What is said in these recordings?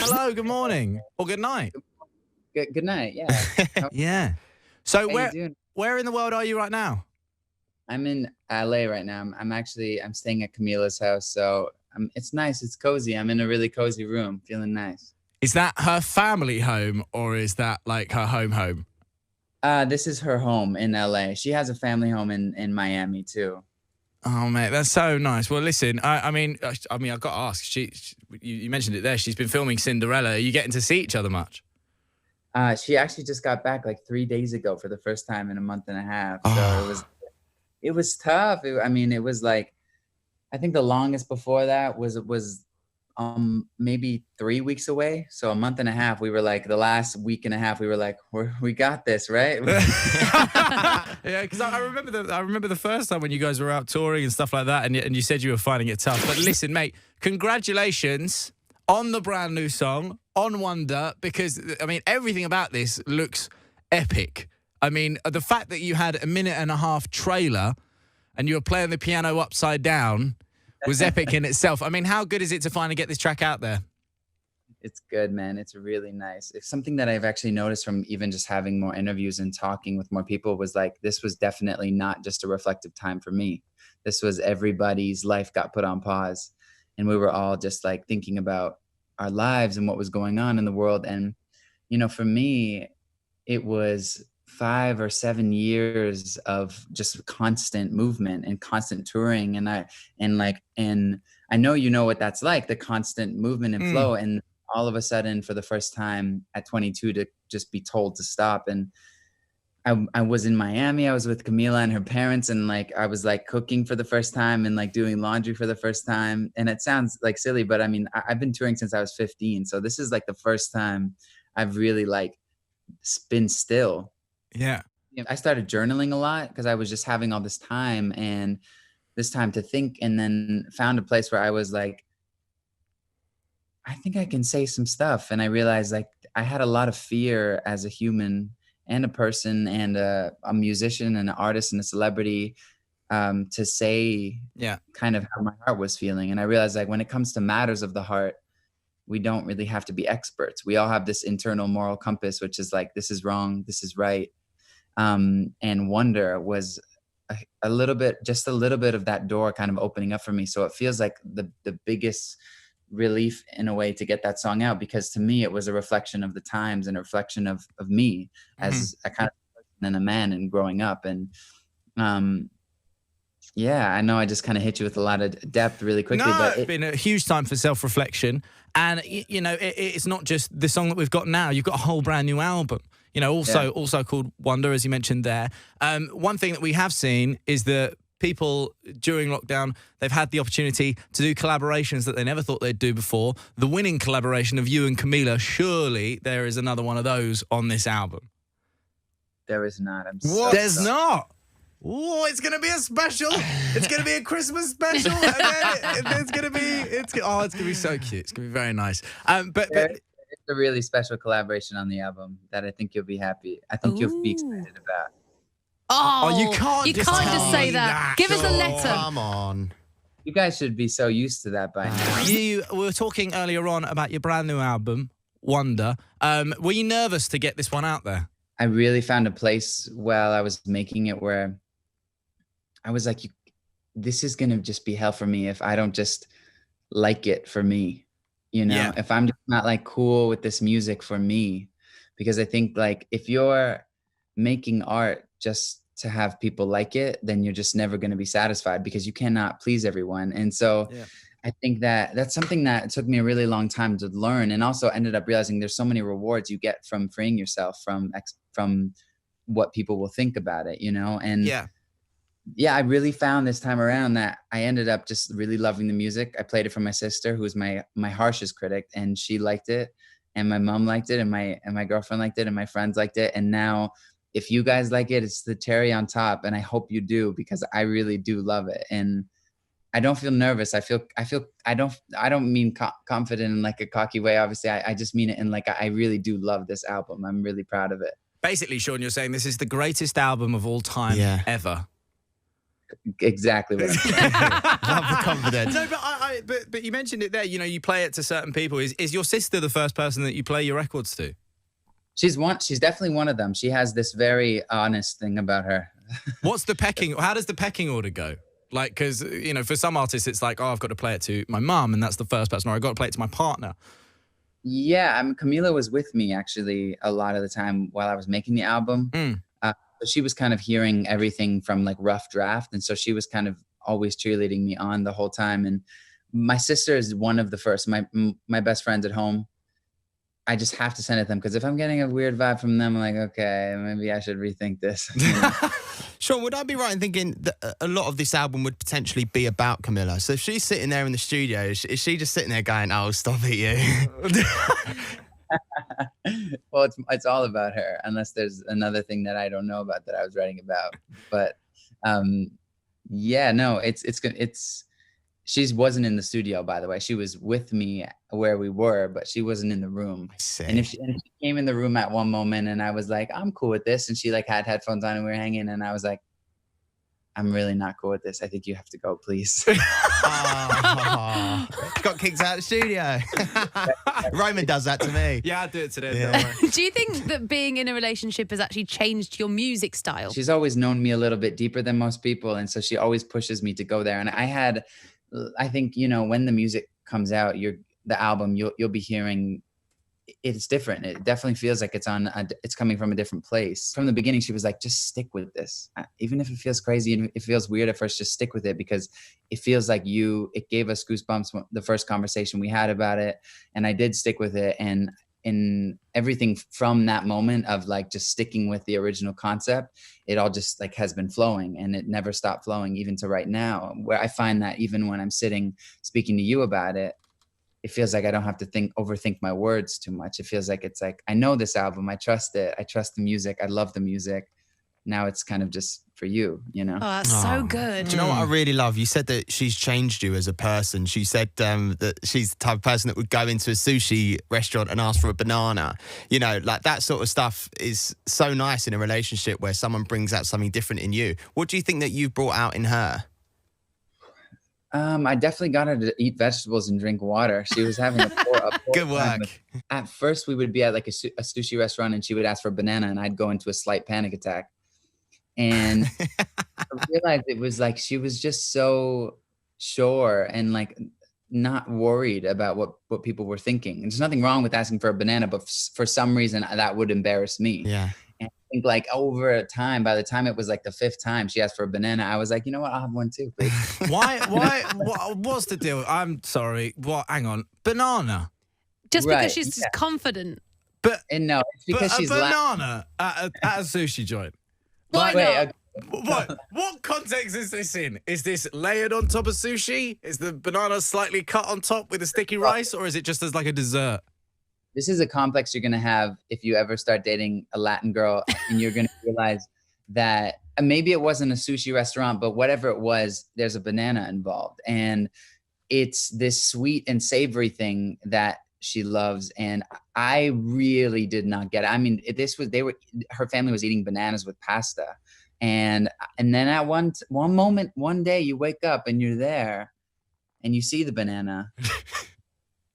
Hello, good morning. Or good night. Good night, yeah. Yeah. So How you doing? where in the world are you right now? I'm in LA right now. I'm staying at Camila's house, so it's nice. It's cozy. I'm in a really cozy room, feeling nice. Is that her family home or is that like her home? This is her home in LA. She has a family home in Miami too. Oh, mate, that's so nice. Well, listen, I mean, I've got to ask. You mentioned it there. She's been filming Cinderella. Are you getting to see each other much? She actually just got back like 3 days ago for the first time in a month and a half. So it was tough. It was like, I think the longest before that was maybe 3 weeks away. So a month and a half, we were like, the last week and a half, we were like, we got this, right? Yeah, because I remember the first time when you guys were out touring and stuff like that, and you said you were finding it tough. But listen, mate, congratulations on the brand new song, on Wonder, because, I mean, everything about this looks epic. I mean, the fact that you had a 1.5-minute trailer and you were playing the piano upside down was epic in itself. I mean, how good is it to finally get this track out there? It's good, man. It's really nice. It's something that I've actually noticed from even just having more interviews and talking with more people was like, this was definitely not just a reflective time for me. This was everybody's life got put on pause. And we were all just like thinking about our lives and what was going on in the world. And, for me, it was 5 or 7 years of just constant movement and constant touring. And I know you know what that's like, the constant movement and flow. And all of a sudden, for the first time at 22, to just be told to stop. And I was in Miami. I was with Camila and her parents, and like I was like cooking for the first time and like doing laundry for the first time. And it sounds like silly, but I mean, I've been touring since I was 15. So this is like the first time I've really like been still. Yeah. I started journaling a lot because I was just having all this time to think, and then found a place where I was like, I think I can say some stuff. And I realized like I had a lot of fear as a human and a person and a musician and an artist and a celebrity to say kind of how my heart was feeling. And I realized like when it comes to matters of the heart, we don't really have to be experts. We all have this internal moral compass, which is like, this is wrong, this is right. And Wonder was a little bit of that door kind of opening up for me. So it feels like the biggest relief in a way to get that song out, because to me, it was a reflection of the times and a reflection of me as a kind of person and a man and growing up. And I know I just kind of hit you with a lot of depth really quickly. No, but it's been a huge time for self-reflection. And, it's not just the song that we've got now. You've got a whole brand new album, also called Wonder, as you mentioned there. One thing that we have seen is that people during lockdown, they've had the opportunity to do collaborations that they never thought they'd do before. The winning collaboration of you and Camila, surely there is another one of those on this album. There is not. There's not? Oh, it's going to be a special. It's going to be a Christmas special. And then it's going to be so cute. It's going to be very nice. But it's a really special collaboration on the album that I think you'll be happy. I think you'll be excited about. Oh, you can't just say that. Give us a letter. Come on. You guys should be so used to that by now. We were talking earlier on about your brand new album, Wonder. Were you nervous to get this one out there? I really found a place while I was making it where I was like, this is going to just be hell for me if I don't just like it for me. If I'm just not like cool with this music for me, because I think like if you're making art just to have people like it, then you're just never going to be satisfied because you cannot please everyone. And so I think that that's something that took me a really long time to learn, and also ended up realizing there's so many rewards you get from freeing yourself from what people will think about it, And I really found this time around that I ended up just really loving the music. I played it for my sister, who was my harshest critic, and she liked it, and my mom liked it, and my girlfriend liked it, and my friends liked it. And now if you guys like it, it's the cherry on top, and I hope you do, because I really do love it. And I don't feel nervous. I don't mean confident in like a cocky way. Obviously, I just mean it in like, I really do love this album. I'm really proud of it. Basically, Shawn, you're saying this is the greatest album of all time ever. Exactly what I'm saying. Love the confidence. No, but but you mentioned it there. You know, you play it to certain people. Is your sister the first person that you play your records to? She's definitely one of them. She has this very honest thing about her. What's the pecking? How does the pecking order go? Like, because, you know, for some artists, it's like, oh, I've got to play it to my mum, and that's the first person, or I've got to play it to my partner. Yeah, Camila was with me actually a lot of the time while I was making the album. So she was kind of hearing everything from like rough draft, and so she was kind of always cheerleading me on the whole time. And my sister is one of the first. My best friends at home, I just have to send it to them, because if I'm getting a weird vibe from them, I'm like, okay, maybe I should rethink this. You know? Shawn, would I be right in thinking that a lot of this album would potentially be about Camila? So if she's sitting there in the studio, is she just sitting there going, oh, stop it, you? Well, it's all about her, unless there's another thing that I don't know about that I was writing about. But yeah, no, she wasn't in the studio, by the way. She was with me where we were, but she wasn't in the room. And if she came in the room at one moment and I was like, I'm cool with this, and she like had headphones on and we were hanging, and I was like, I'm really not cool with this. I think you have to go, please. Got kicked out of the studio. Roman does that to me. Yeah, I'll do it today. Yeah. Don't worry. Do you think that being in a relationship has actually changed your music style? She's always known me a little bit deeper than most people, and so she always pushes me to go there. And I think, you know, when the music comes out, the album, you'll be hearing it's different. It definitely feels like it's coming from a different place. From the beginning, she was like, just stick with this. Even if it feels crazy and it feels weird at first, just stick with it, because it feels like it gave us goosebumps the first conversation we had about it. And I did stick with it. And in everything from that moment of like just sticking with the original concept, it all just like has been flowing, and it never stopped flowing even to right now, where I find that even when I'm sitting speaking to you about it, it feels like I don't have to overthink my words too much. It feels like it's like, I know this album, I trust it, I trust the music, I love the music. Now it's kind of just for you, you know? Oh, that's so good. Do you know what I really love? You said that she's changed you as a person. She said that she's the type of person that would go into a sushi restaurant and ask for a banana. You know, like that sort of stuff is so nice in a relationship where someone brings out something different in you. What do you think that you've brought out in her? I definitely got her to eat vegetables and drink water. She was having a poor Good work. time. At first, we would be at like a sushi restaurant, and she would ask for a banana, and I'd go into a slight panic attack. And I realized it was like she was just so sure and like not worried about what people were thinking. And there's nothing wrong with asking for a banana, but for some reason that would embarrass me. Yeah. And I think like over time, by the time it was like the 5th time she asked for a banana, I was like, you know what? I'll have one too, please. What's the deal? I'm sorry. What? Hang on. Banana. Just Right, because she's confident. And no, it's because she's a banana at a sushi joint. Why Wait, not? What context is this in? Is this layered on top of sushi? Is the banana slightly cut on top with a sticky rice, or is it just as like a dessert? this is a complex you're going to have if you ever start dating a Latin girl, and you're going to realize that maybe it wasn't a sushi restaurant, but whatever it was, there's a banana involved. And it's this sweet and savory thing that she loves. And I really did not get it. I mean, her family was eating bananas with pasta. And then at one moment, one day you wake up and you're there and you see the banana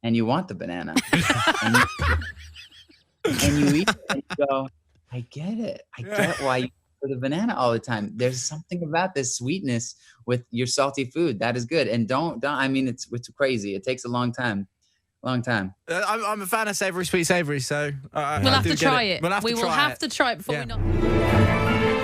and you want the banana and you eat it and you go, I get it. I get why you for the banana all the time. There's something about this sweetness with your salty food that is good. And don't, I mean, it's crazy. It takes a long time. I'm a fan of savory, sweet, savory. So we'll have to try it. We'll have we to will try have it. to try it before Yeah. we know.